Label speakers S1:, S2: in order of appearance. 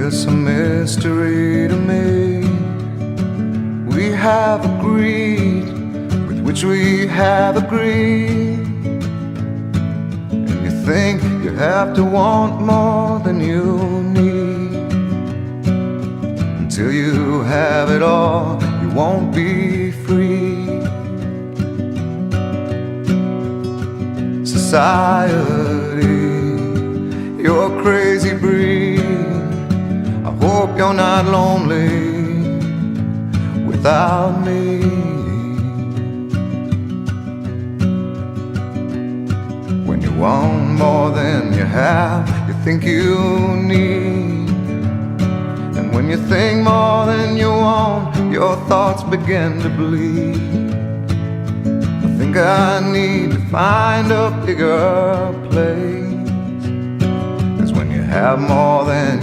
S1: is a mystery to me. We have agreed with which we have agreed. And you think you have to want more than you need. Until you have it all, you won't be free. Society, you're a crazy breed. I hope you're not lonely without me. When you want more than you have, you think you need. And when you think more than you want, your thoughts begin to bleed. I think I need to find a bigger place. 'Cause when you have more than